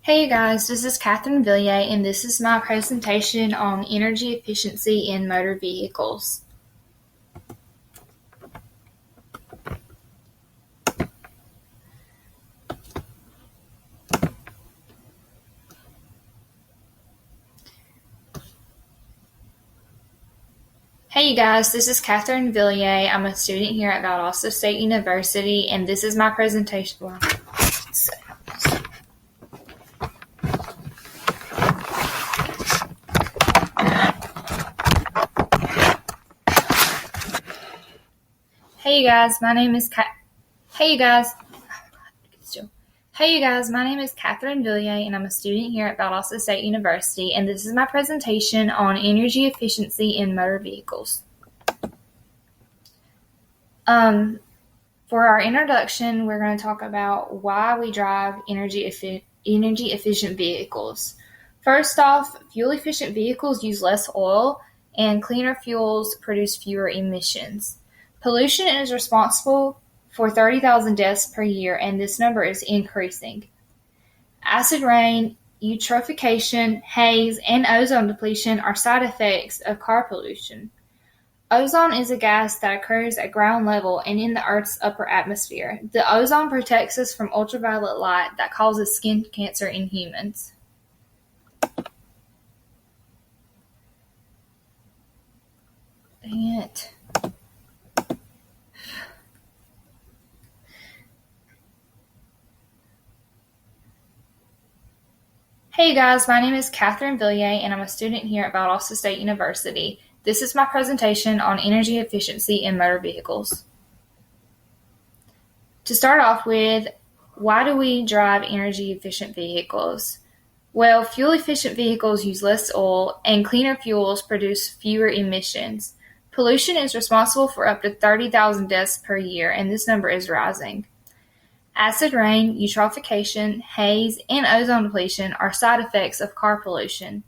Hey guys, this is Catherine Villiers, and this is my presentation on energy efficiency in motor vehicles. Hey you guys, this is Catherine Villiers. I'm a student here at Valdosta State University, and this is my presentation. Hey you guys, my name is Catherine Villiers, and I'm a student here at Valdosta State University, and this is my presentation on energy efficiency in motor vehicles. For our introduction, we're going to talk about why we drive energy efficient vehicles. First off, fuel efficient vehicles use less oil, and cleaner fuels produce fewer emissions. Pollution is responsible for 30,000 deaths per year, and this number is increasing. Acid rain, eutrophication, haze, and ozone depletion are side effects of car pollution. Ozone is a gas that occurs at ground level and in the Earth's upper atmosphere. The ozone protects us from ultraviolet light that causes skin cancer in humans. Dang it. Hey guys, my name is Catherine Villiers, and I'm a student here at Valdosta State University. This is my presentation on energy efficiency in motor vehicles. To start off with, why do we drive energy efficient vehicles? Well, fuel efficient vehicles use less oil, and cleaner fuels produce fewer emissions. Pollution is responsible for up to 30,000 deaths per year, and this number is rising. Acid rain, eutrophication, haze, and ozone depletion are side effects of car pollution.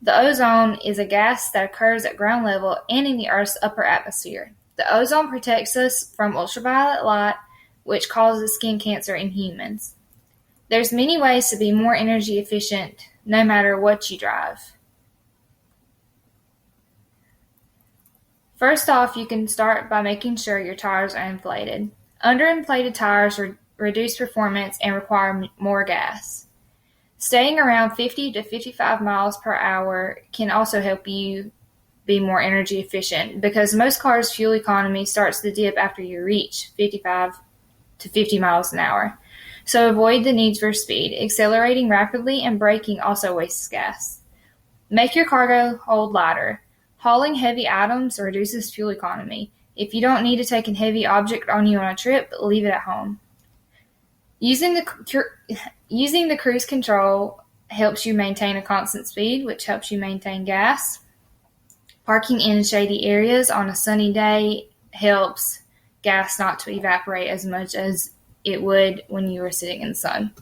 The ozone is a gas that occurs at ground level and in the Earth's upper atmosphere. The ozone protects us from ultraviolet light, which causes skin cancer in humans. There's many ways to be more energy efficient, no matter what you drive. First off, you can start by making sure your tires are inflated. Underinflated tires reduce performance and require more gas. Staying around 50 to 55 miles per hour can also help you be more energy efficient because most cars' fuel economy starts to dip after you reach 55 to 50 miles an hour. So avoid the need for speed. Accelerating rapidly and braking also wastes gas. Make your cargo hold lighter. Hauling heavy items reduces fuel economy. If you don't need to take a heavy object on you on a trip, leave it at home. Using the cruise control helps you maintain a constant speed, which helps you maintain gas. Parking in shady areas on a sunny day helps gas not to evaporate as much as it would when you were sitting in the sun.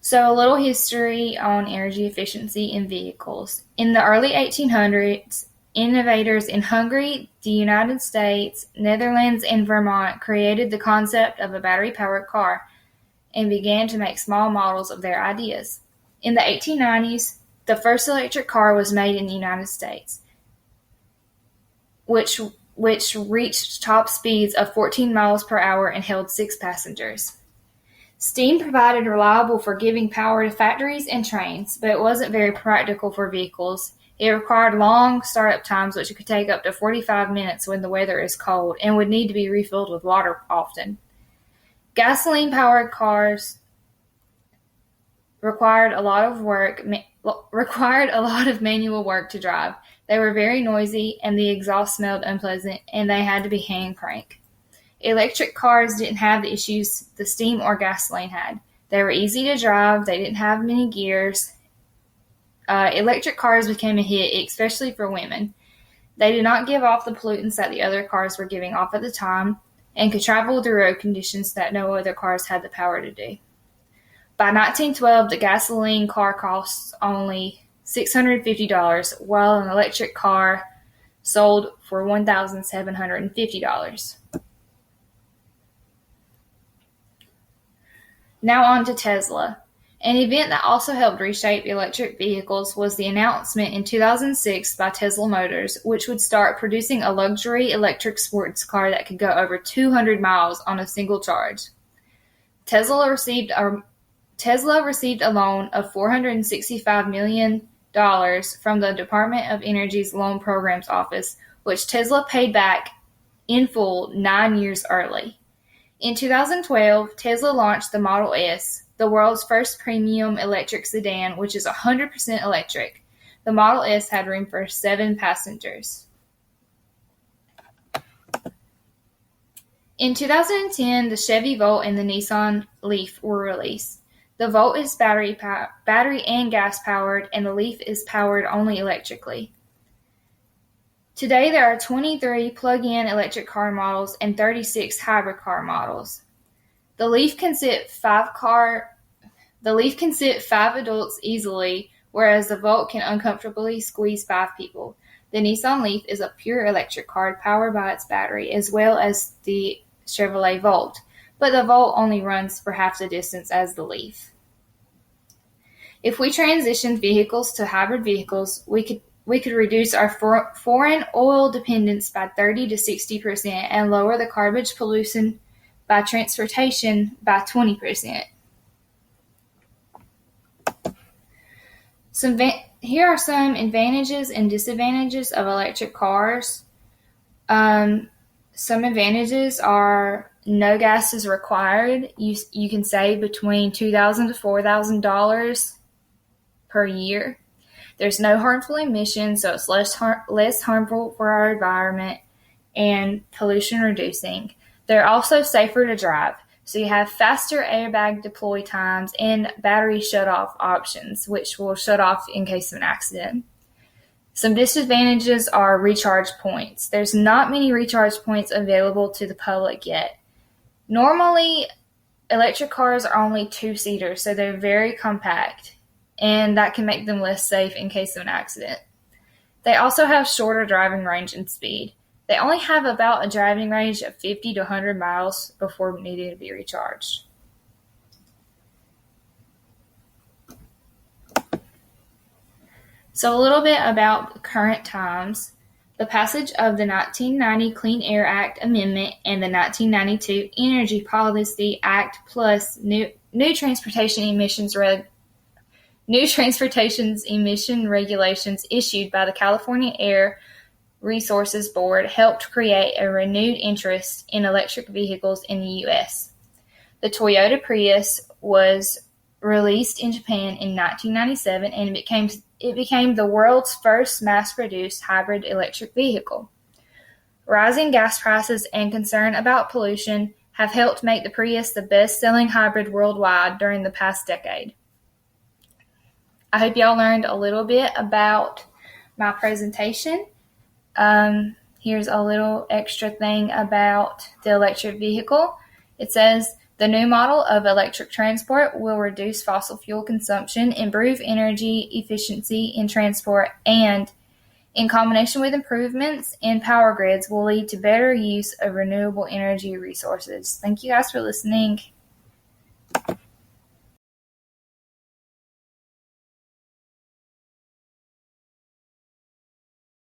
So a little history on energy efficiency in vehicles. In the early 1800s, innovators in Hungary, the United States, Netherlands, and Vermont created the concept of a battery-powered car and began to make small models of their ideas. In the 1890s, the first electric car was made in the United States, which reached top speeds of 14 miles per hour and held 6 passengers. Steam provided reliable for giving power to factories and trains, but it wasn't very practical for vehicles. It required long startup times, which could take up to 45 minutes when the weather is cold, and would need to be refilled with water often. Gasoline-powered cars required a lot of manual work to drive. They were very noisy, and the exhaust smelled unpleasant, and they had to be hand crank. Electric cars didn't have the issues the steam or gasoline had. They were easy to drive. They didn't have many gears. Electric cars became a hit, especially for women. They did not give off the pollutants that the other cars were giving off at the time and could travel through road conditions that no other cars had the power to do. By 1912, the gasoline car costs only $650, while an electric car sold for $1,750. Now on to Tesla. An event that also helped reshape electric vehicles was the announcement in 2006 by Tesla Motors, which would start producing a luxury electric sports car that could go over 200 miles on a single charge. Tesla received a loan of $465 million from the Department of Energy's Loan Programs Office, which Tesla paid back in full 9 years early. In 2012, Tesla launched the Model S, the world's first premium electric sedan, which is 100% electric. The Model S had room for 7 passengers. In 2010, the Chevy Volt and the Nissan Leaf were released. The Volt is battery and gas-powered, and the Leaf is powered only electrically. Today, there are 23 plug-in electric car models and 36 hybrid car models. The Leaf can sit 5 adults easily, whereas the Volt can uncomfortably squeeze 5 people. The Nissan Leaf is a pure electric car powered by its battery, as well as the Chevrolet Volt, but the Volt only runs for half the distance as the Leaf. If we transitioned vehicles to hybrid vehicles, we could reduce our foreign oil dependence by 30 to 60% and lower the carbon pollution by transportation by 20%. Here are some advantages and disadvantages of electric cars. Some advantages are no gas is required. You can save between $2,000 to $4,000 per year. There's no harmful emissions, so it's less harmful for our environment and pollution reducing. They're also safer to drive. So you have faster airbag deploy times and battery shut-off options, which will shut off in case of an accident. Some disadvantages are recharge points. There's not many recharge points available to the public yet. Normally, electric cars are only 2-seaters, so they're very compact, and that can make them less safe in case of an accident. They also have shorter driving range and speed. They only have about a driving range of 50 to 100 miles before needing to be recharged. So a little bit about current times. The passage of the 1990 Clean Air Act Amendment and the 1992 Energy Policy Act plus new transportation emissions emission regulations issued by the California Air Resources Board helped create a renewed interest in electric vehicles in the U.S. The Toyota Prius was released in Japan in 1997 and it became the world's first mass-produced hybrid electric vehicle. Rising gas prices and concern about pollution have helped make the Prius the best-selling hybrid worldwide during the past decade. I hope y'all learned a little bit about my presentation. Here's a little extra thing about the electric vehicle. It says, the new model of electric transport will reduce fossil fuel consumption, improve energy efficiency in transport, and, in combination with improvements in power grids, will lead to better use of renewable energy resources. Thank you guys for listening.